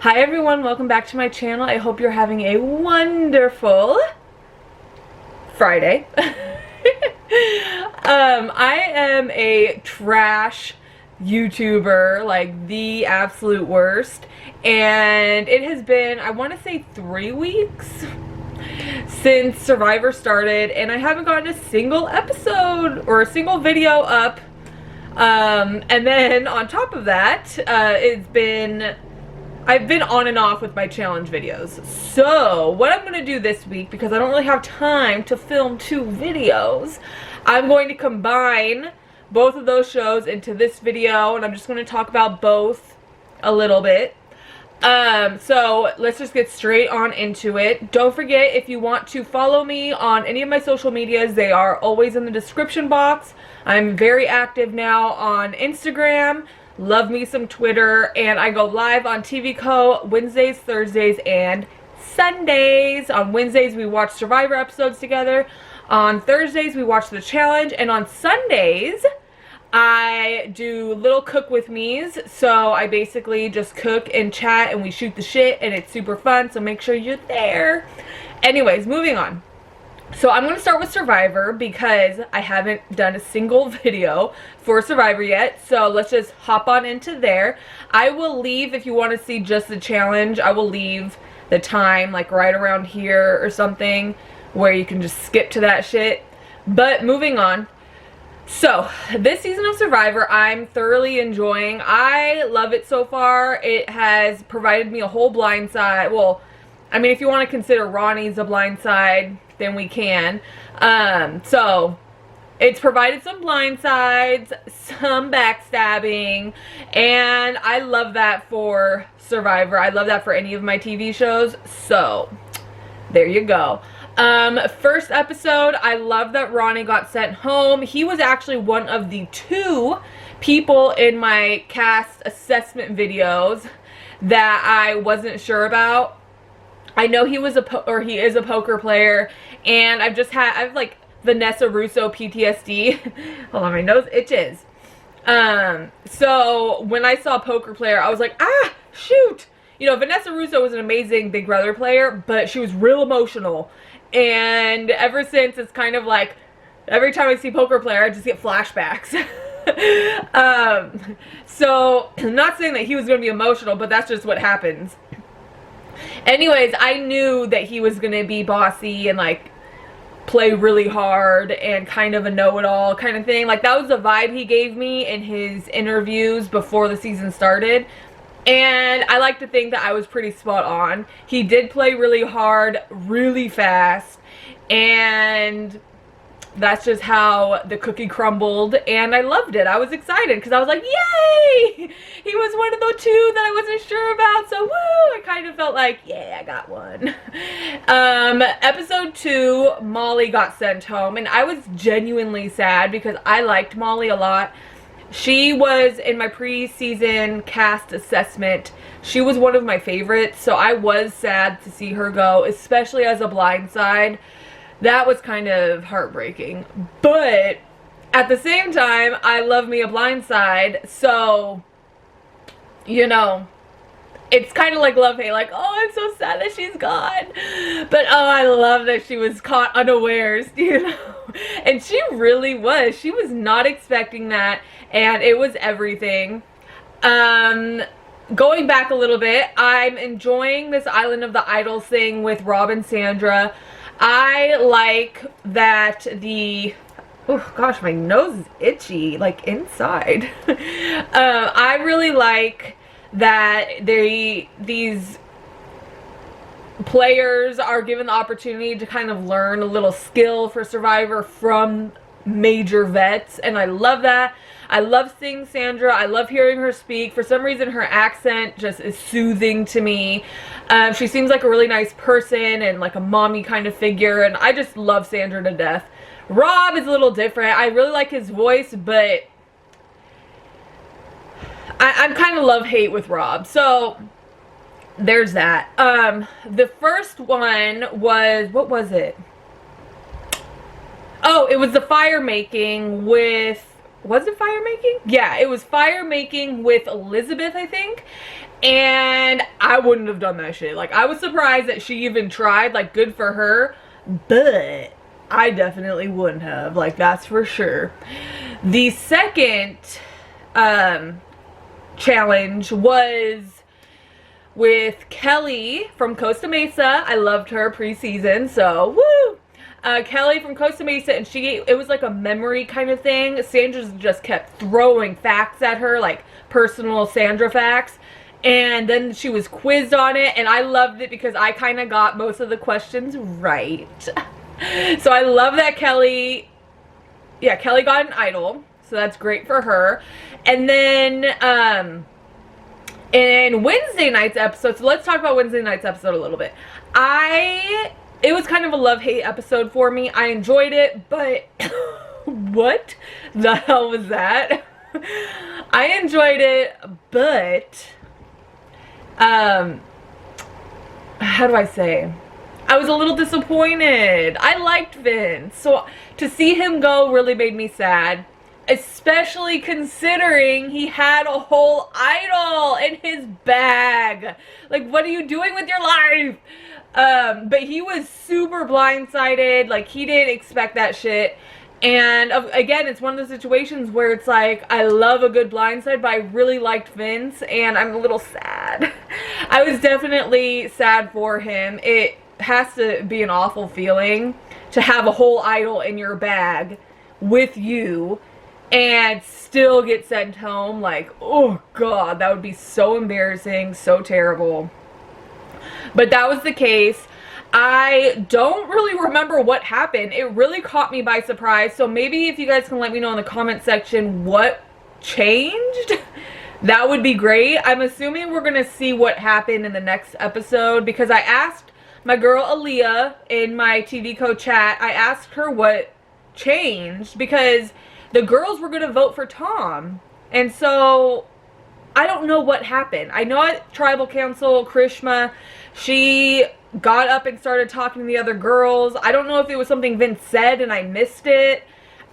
Hi everyone, welcome back to my channel. I hope you're having a wonderful Friday. I am a trash YouTuber, like the absolute worst, and it has been, I want to say 3 weeks since Survivor started, and I haven't gotten a single episode or a single video up. And then on top of that, I've been on and off with my challenge videos. So what I'm going to do this week, because I don't really have time to film 2 videos, I'm going to combine both of those shows into this video, and I'm just going to talk about both a little bit. So let's just get straight on into it. Don't forget, if you want to follow me on any of my social medias, they are always in the description box. I'm very active now on Instagram. Love me some Twitter, and I go live on TVCO Wednesdays, Thursdays, and Sundays. On Wednesdays, we watch Survivor episodes together. On Thursdays, we watch The Challenge, and on Sundays, I do little cook with me's. So I basically just cook and chat, and we shoot the shit, and it's super fun, so make sure you're there. Anyways, moving on. So I'm going to start with Survivor because I haven't done a single video for Survivor yet. So let's just hop on into there. I will leave, if you want to see just the challenge, I will leave the time like right around here or something where you can just skip to that shit. But moving on. So this season of Survivor I'm thoroughly enjoying. I love it so far. It has provided me a whole blind side. Well, I mean, if you want to consider Ronnie's a blind side, then we can. So it's provided some blind sides, some backstabbing, and I love that for Survivor. I love that for any of my TV shows. So there you go. First episode, I love that Ronnie got sent home. He was actually one of the 2 people in my cast assessment videos that I wasn't sure about. I know he was he is a poker player, and I've like Vanessa Russo PTSD. Hold on, my nose itches. So when I saw poker player, I was like, ah, shoot. You know, Vanessa Russo was an amazing Big Brother player, but she was real emotional. And ever since, it's kind of like, every time I see poker player, I just get flashbacks. So I'm not saying that he was going to be emotional, but that's just what happens. Anyways, I knew that he was going to be bossy and like play really hard and kind of a know-it-all kind of thing. Like, that was the vibe he gave me in his interviews before the season started. And I like to think that I was pretty spot on. He did play really hard, really fast, and that's just how the cookie crumbled, and I loved it. I was excited because I was like, yay! He was one of the 2 that I wasn't sure about, so woo! I kind of felt like, yeah, I got one. Episode 2, Molly got sent home, and I was genuinely sad because I liked Molly a lot. She was in my pre-season cast assessment. She was one of my favorites, so I was sad to see her go, especially as a blindside. That was kind of heartbreaking, but at the same time, I love me a blindside, so, you know, it's kind of like love-hate, like, oh, I'm so sad that she's gone, but oh, I love that she was caught unawares, you know, and she really was. She was not expecting that, and it was everything. Going back a little bit, I'm enjoying this Island of the Idols thing with Rob and Sandra. I like that oh gosh, my nose is itchy, like inside. I really like that these players are given the opportunity to kind of learn a little skill for Survivor from major vets, and I love that. I love seeing Sandra. I love hearing her speak. For some reason, her accent just is soothing to me. She seems like a really nice person and like a mommy kind of figure, and I just love Sandra to death. Rob is a little different. I really like his voice, but I'm kind of love-hate with Rob. So there's that. The first one was, what was it? Oh, it was the fire making with, was it fire making? Yeah, it was fire making with Elizabeth, I think. And I wouldn't have done that shit. Like, I was surprised that she even tried. Like, good for her. But I definitely wouldn't have. Like, that's for sure. The second challenge was with Kelly from Costa Mesa. I loved her pre-season, so woo! Kelly from Costa Mesa, and it was like a memory kind of thing. Sandra just kept throwing facts at her, like personal Sandra facts. And then she was quizzed on it, and I loved it because I kind of got most of the questions right. So I love that Kelly got an idol, so that's great for her. And then in Wednesday night's episode, so let's talk about Wednesday night's episode a little bit. It was kind of a love-hate episode for me. I enjoyed it, but what the hell was that? I enjoyed it, but how do I say? I was a little disappointed. I liked Vince, so to see him go really made me sad, especially considering he had a whole idol in his bag. Like, what are you doing with your life? But he was super blindsided. Like, he didn't expect that shit. And again, it's one of those situations where it's like, I love a good blindside, but I really liked Vince, and I'm a little sad. I was definitely sad for him. It has to be an awful feeling to have a whole idol in your bag with you and still get sent home. Like, oh god, that would be so embarrassing, so terrible. But that was the case. I don't really remember what happened. It really caught me by surprise. So maybe if you guys can let me know in the comment section what changed, that would be great. I'm assuming we're going to see what happened in the next episode, because I asked my girl Aaliyah in my TVCO chat, I asked her what changed, because the girls were going to vote for Tom. And so I don't know what happened. I know at Tribal Council, Krishma, she got up and started talking to the other girls. I don't know if it was something Vince said and I missed it.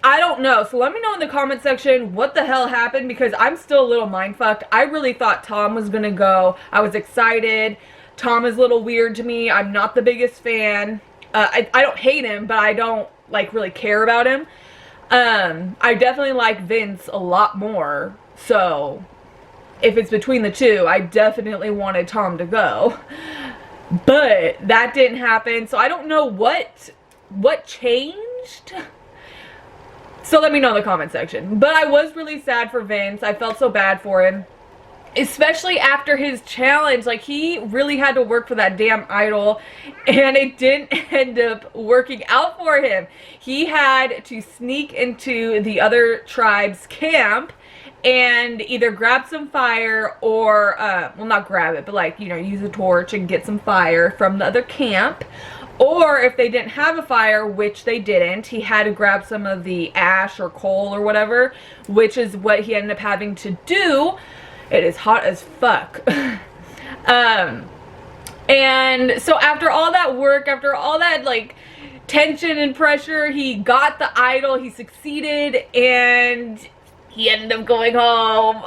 I don't know. So let me know in the comment section what the hell happened, because I'm still a little mindfucked. I really thought Tom was gonna go. I was excited. Tom is a little weird to me. I'm not the biggest fan. I don't hate him, but I don't like really care about him. I definitely like Vince a lot more. So if it's between the two, I definitely wanted Tom to go. But that didn't happen, so I don't know what changed. So let me know in the comment section. But I was really sad for Vince. I felt so bad for him, especially after his challenge. Like, he really had to work for that damn idol, and it didn't end up working out for him. He had to sneak into the other tribe's camp and either grab some fire or, well, not grab it, but like, you know, use a torch and get some fire from the other camp. Or if they didn't have a fire, which they didn't, he had to grab some of the ash or coal or whatever, which is what he ended up having to do. It is hot as fuck. And so after all that work, after all that, like, tension and pressure, he got the idol, he succeeded, and he ended up going home.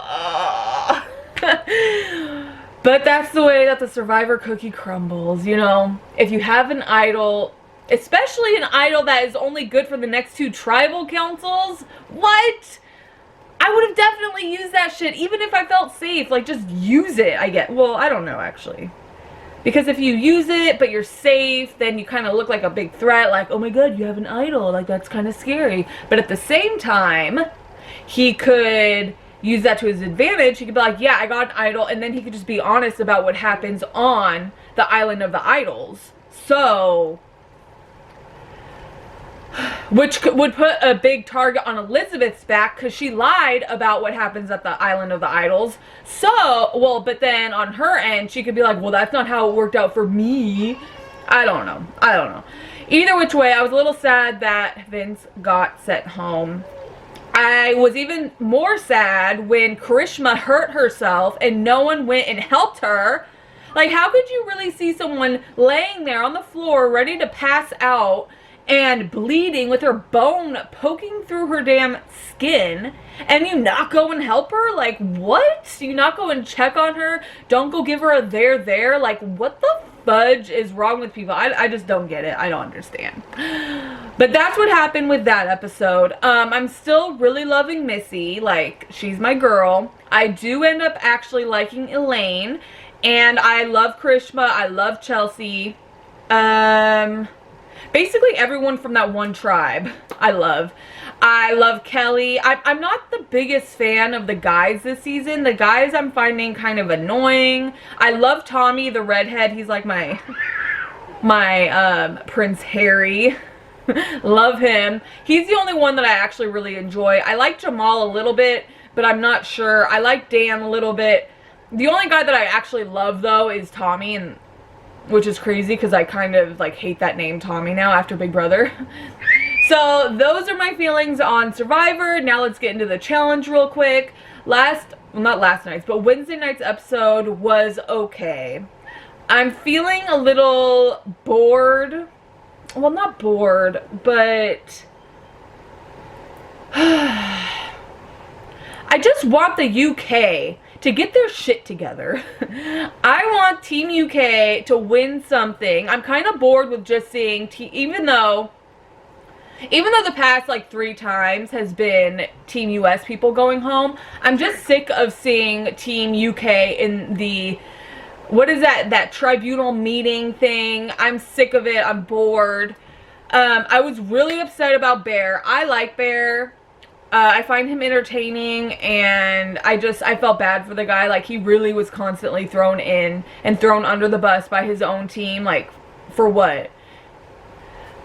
But that's the way that the Survivor cookie crumbles, you know? If you have an idol, especially an idol that is only good for the next 2 tribal councils, what? I would have definitely used that shit, even if I felt safe. Like, just use it, I get. Well, I don't know, actually. Because if you use it, but you're safe, then you kind of look like a big threat. Like, oh my god, you have an idol. Like, that's kind of scary. But at the same time, he could use that to his advantage. He could be like, yeah, I got an idol, and then he could just be honest about what happens on the island of the idols. So, which would put a big target on Elizabeth's back, because she lied about what happens at the island of the idols. So, well, but then on her end, she could be like, well, that's not how it worked out for me. I don't know. I don't know. Either which way, I was a little sad that Vince got sent home. I was even more sad when Karishma hurt herself and no one went and helped her. Like, how could you really see someone laying there on the floor ready to pass out and bleeding with her bone poking through her damn skin, and you not go and help her? Like, what? You not go and check on her? Don't go give her a there? Like, what the fudge is wrong with people? I just don't get it. I don't understand. But that's what happened with that episode. I'm still really loving Missy. Like, she's my girl. I do end up actually liking Elaine, and I love Karishma. I love Chelsea. Basically everyone from that one tribe I love. I love Kelly. I'm not the biggest fan of the guys this season. The guys I'm finding kind of annoying. I love Tommy, the redhead. He's like my Prince Harry. Love him. He's the only one that I actually really enjoy. I like Jamal a little bit, but I'm not sure. I like Dan a little bit. The only guy that I actually love though is Tommy, and which is crazy because I kind of like hate that name Tommy now after Big Brother. So those are my feelings on Survivor. Now let's get into the challenge real quick. Well, not last night's, but Wednesday night's episode was okay. I'm feeling a little bored. Well, not bored, but I just want the UK to get their shit together. I want Team UK to win something. I'm kind of bored with just seeing even though the past like 3 times has been Team US people going home, I'm just sick of seeing Team UK in the, what is that tribunal meeting thing. I'm sick of it. I'm bored. I was really upset about Bear. I like Bear. I find him entertaining, and I felt bad for the guy. Like, he really was constantly thrown in and thrown under the bus by his own team. Like, for what?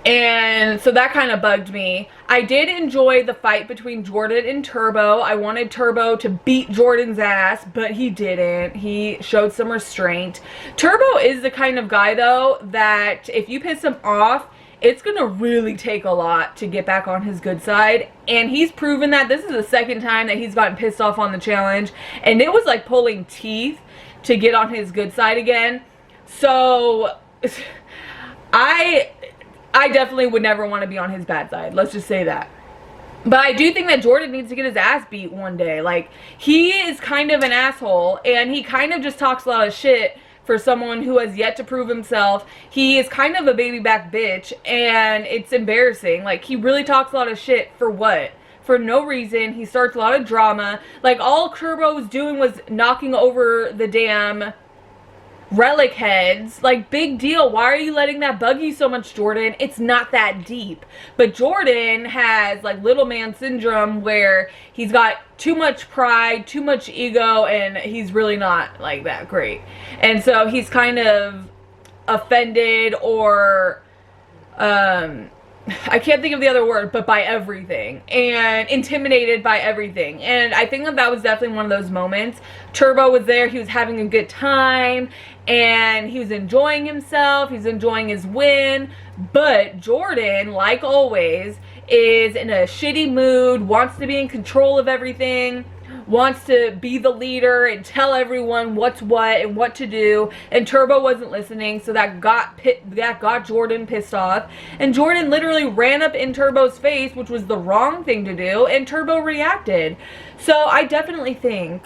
And so that kind of bugged me. I did enjoy the fight between Jordan and Turbo. I wanted Turbo to beat Jordan's ass, but he didn't. He showed some restraint. Turbo is the kind of guy, though, that if you piss him off, it's gonna really take a lot to get back on his good side, and he's proven that. This is the second time that he's gotten pissed off on the challenge, and it was like pulling teeth to get on his good side again. So I definitely would never want to be on his bad side, let's just say that. But I do think that Jordan needs to get his ass beat one day. Like, he is kind of an asshole, and he kind of just talks a lot of shit for someone who has yet to prove himself. He is kind of a baby back bitch, and it's embarrassing. Like, he really talks a lot of shit for what? For no reason. He starts a lot of drama. Like, all Turbo was doing was knocking over the damn relic heads. Like, big deal. Why are you letting that bug you so much, Jordan? It's not that deep. But Jordan has like little man syndrome, where he's got too much pride, too much ego, and he's really not like that great. And so he's kind of offended, or I can't think of the other word, but by everything, and intimidated by everything. And I think that was definitely one of those moments. Turbo was there, he was having a good time, and he was enjoying himself, he's enjoying his win. But Jordan, like always, is in a shitty mood, wants to be in control of everything, wants to be the leader and tell everyone what's what and what to do. And Turbo wasn't listening, so that got Jordan pissed off. And Jordan literally ran up in Turbo's face, which was the wrong thing to do, and Turbo reacted. So I definitely think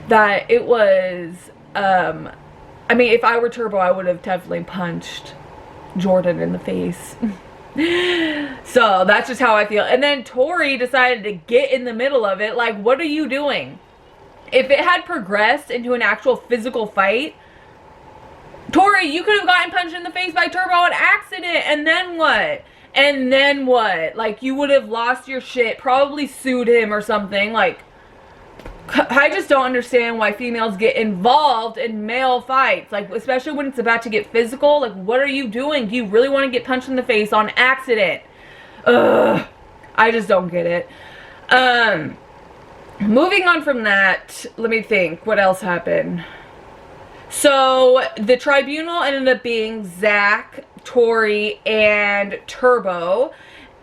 that it was, I mean, if I were Turbo, I would have definitely punched Jordan in the face. So that's just how I feel. And then Tori decided to get in the middle of it. Like, what are you doing? If it had progressed into an actual physical fight, Tori, you could have gotten punched in the face by Turbo on accident, and then what? And then what? Like, you would have lost your shit, probably sued him or something. Like, I just don't understand why females get involved in male fights, like, especially when it's about to get physical. Like, what are you doing? Do you really want to get punched in the face on accident? Ugh, I just don't get it. Moving on from that, let me think, what else happened? So, the tribunal ended up being Zach, Tori, and Turbo,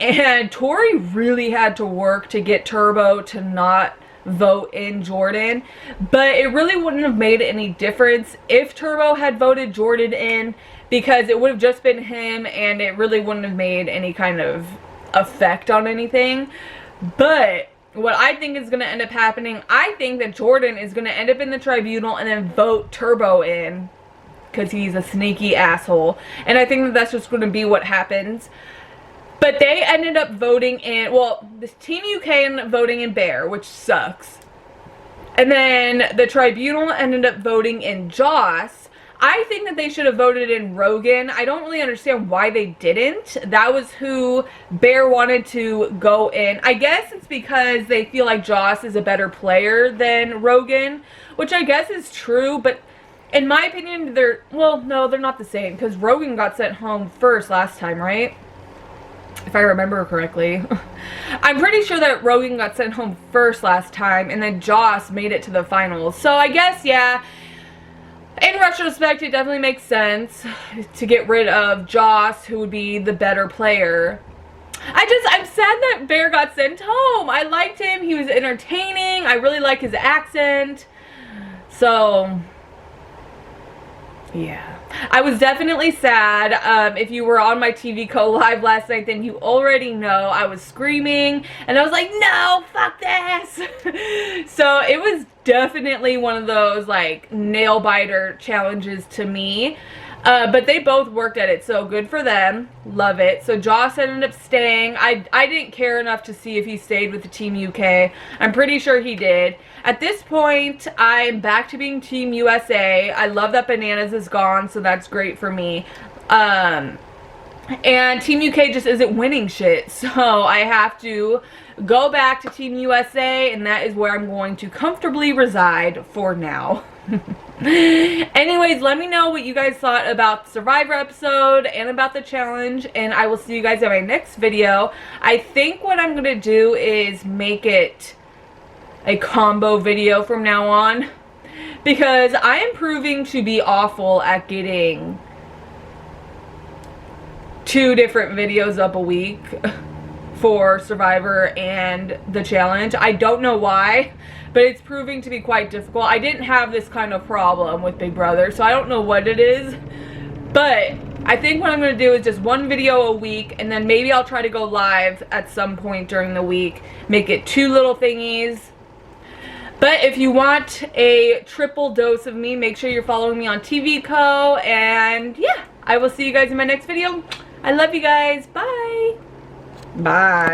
and Tori really had to work to get Turbo to not vote in Jordan, but it really wouldn't have made any difference if Turbo had voted Jordan in, because it would have just been him and it really wouldn't have made any kind of effect on anything. But what I think is going to end up happening, I think that Jordan is going to end up in the tribunal and then vote Turbo in, because he's a sneaky asshole. And I think that that's just going to be what happens. But they ended up voting in, well, this Team UK ended up voting in Bear, which sucks. And then the tribunal ended up voting in Joss. I think that they should have voted in Rogan. I don't really understand why they didn't. That was who Bear wanted to go in. I guess it's because they feel like Joss is a better player than Rogan, which I guess is true, but in my opinion, well, no, they're not the same, because Rogan got sent home first last time, right? If I remember correctly. I'm pretty sure that Rogan got sent home first last time, and then Joss made it to the finals. So I guess, yeah, in retrospect, it definitely makes sense to get rid of Joss, who would be the better player. I'm sad that Bear got sent home. I liked him. He was entertaining. I really like his accent. So, yeah. I was definitely sad. If you were on my TVCO live last night, then you already know I was screaming and I was like, no, fuck this. So it was definitely one of those like nail biter challenges to me. But they both worked at it, so good for them. Love it. So Joss ended up staying. I didn't care enough to see if he stayed with the Team UK. I'm pretty sure he did. At this point, I'm back to being Team USA. I love that Bananas is gone, so that's great for me. And Team UK just isn't winning shit, so I have to go back to Team USA, and that is where I'm going to comfortably reside for now. Anyways, let me know what you guys thought about the Survivor episode and about the challenge, and I will see you guys in my next video. I think what I'm going to do is make it a combo video from now on, because I am proving to be awful at getting 2 different videos up a week for Survivor and the challenge. I don't know why, but it's proving to be quite difficult. I didn't have this kind of problem with Big Brother, so I don't know what it is. But I think what I'm going to do is just 1 video a week, and then maybe I'll try to go live at some point during the week. Make it 2 little thingies. But if you want a triple dose of me, make sure you're following me on TVCO. And yeah, I will see you guys in my next video. I love you guys. Bye. Bye.